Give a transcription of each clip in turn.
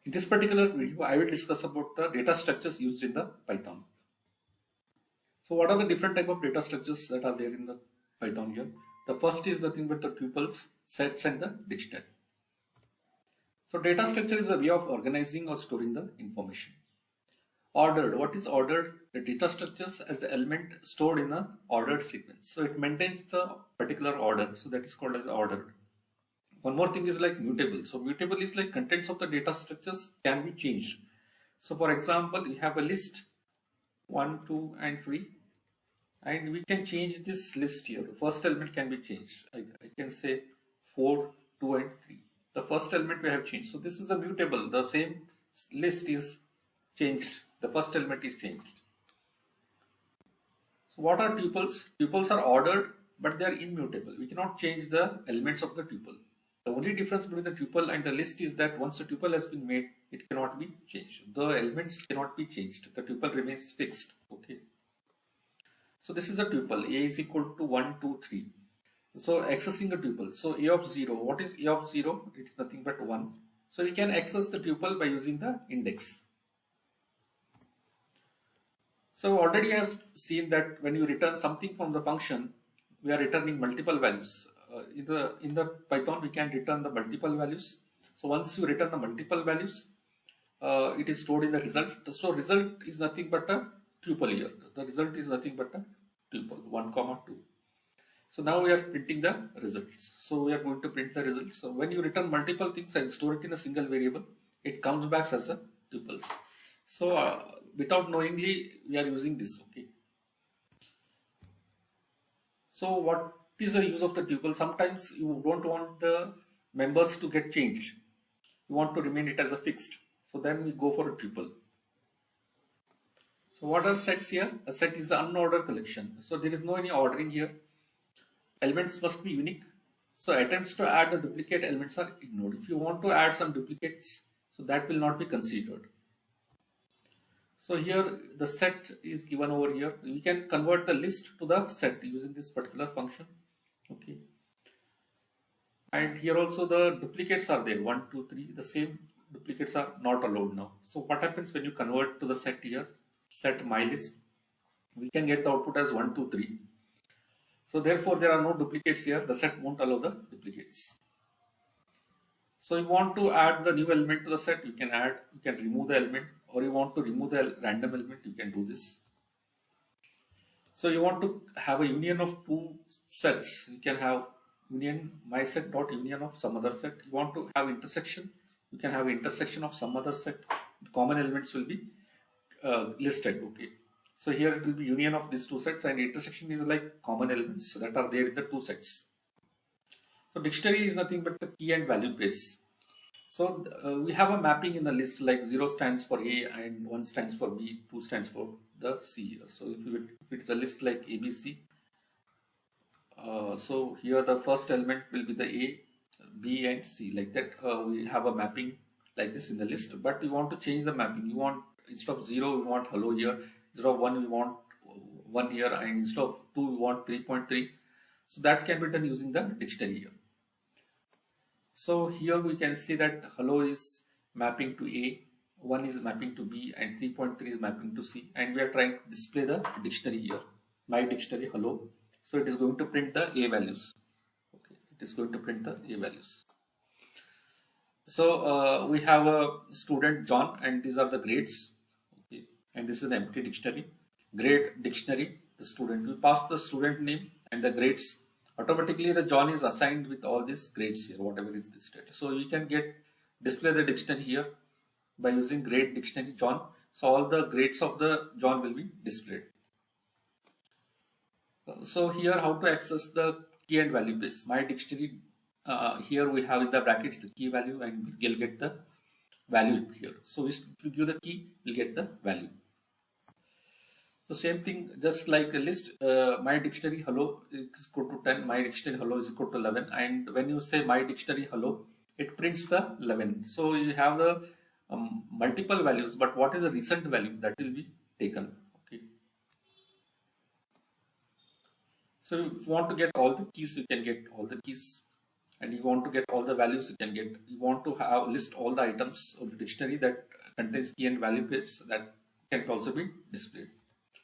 In this particular video, I will discuss about the data structures used in the Python. So what are the different type of data structures that are there in the Python here? The first is nothing but the tuples, sets and the dictionary. So data structure is a way of organizing or storing the information. Ordered. What is ordered? The data structures as the element stored in a ordered sequence. So it maintains the particular order. So that is called as ordered. One more thing is like mutable. So mutable is like contents of the data structures can be changed. So for example, we have a list 1, 2 and 3 and we can change this list here. The first element can be changed. I can say 4, 2 and 3. The first element we have changed. So this is a mutable. The same list is changed. The first element is changed. So what are tuples? Tuples are ordered but they are immutable. We cannot change the elements of the tuple. The only difference between the tuple and the list is that once the tuple has been made, it cannot be changed. The elements cannot be changed. The tuple remains fixed. Okay. So this is a tuple. A is equal to 1, 2, 3. So accessing a tuple. So A of 0. What is A of 0? It's nothing but 1. So we can access the tuple by using the index. So already I have seen that when you return something from the function, we are returning multiple values. In the Python, we can return the multiple values. So once you return the multiple values, it is stored in the result. So result is nothing but a tuple here. The result is nothing but a tuple 1, 2. So now we are printing the results. So we are going to print the results. So when you return multiple things and store it in a single variable, it comes back as a tuples. So without knowingly, we are using this. Okay. So what is the use of the tuple? Sometimes you don't want the members to get changed. You want to remain it as a fixed. So then we go for a tuple. So what are sets here? A set is an unordered collection. So there is no any ordering here. Elements must be unique. So attempts to add the duplicate elements are ignored. If you want to add some duplicates, so that will not be considered. So here the set is given over here. We can convert the list to the set using this particular function. Okay. And here also the duplicates are there 1, 2, 3. The same duplicates are not allowed now. So what happens when you convert to the set here? Set my list. We can get the output as 1, 2, 3. So therefore there are no duplicates here. The set won't allow the duplicates. So you want to add the new element to the set, you can add, you can remove the element, or you want to remove the random element, you can do this. So you want to have a union of two sets. You can have union my set dot union of some other set. You want to have intersection, you can have intersection of some other set. The common elements will be listed. Okay. So here it will be union of these two sets, and intersection is like common elements that are there in the two sets. So dictionary is nothing but the key and value pairs. So we have a mapping in the list, like 0 stands for A and 1 stands for B, 2 stands for the C here. So if it's a list like ABC, so here the first element will be the A, B and C, like that. We have a mapping like this in the list, but we want to change the mapping. You want, instead of 0 we want hello here, instead of 1 we want 1 here, and instead of 2 we want 3.3. So that can be done using the dictionary here. So here we can see that hello is mapping to A, 1 is mapping to B and 3.3 is mapping to C, and we are trying to display the dictionary here, my dictionary hello. So it is going to print the A values. Okay, it is going to print the A values. So we have a student John, and these are the grades. Okay, and this is an empty dictionary. Grade dictionary, the student. We pass the student name and the grades. Automatically the John is assigned with all these grades here, whatever is listed. So you can display the dictionary here by using grade dictionary John. So all the grades of the John will be displayed. So here how to access the key and value base. My dictionary, here we have in the brackets the key value, and we'll get the value here. So if you give the key, we'll get the value. So same thing, just like a list, my dictionary hello is equal to 10, my dictionary hello is equal to 11, and when you say my dictionary hello, it prints the 11. So you have the multiple values, but what is the recent value that will be taken? Okay. So if you want to get all the keys, you can get all the keys, and you want to get all the values, you can get. You want to have list all the items of the dictionary that contains key and value pairs, that can also be displayed.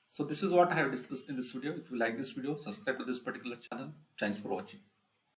So this is what I have discussed in this video. If you like this video, subscribe to this particular channel. Thanks for watching.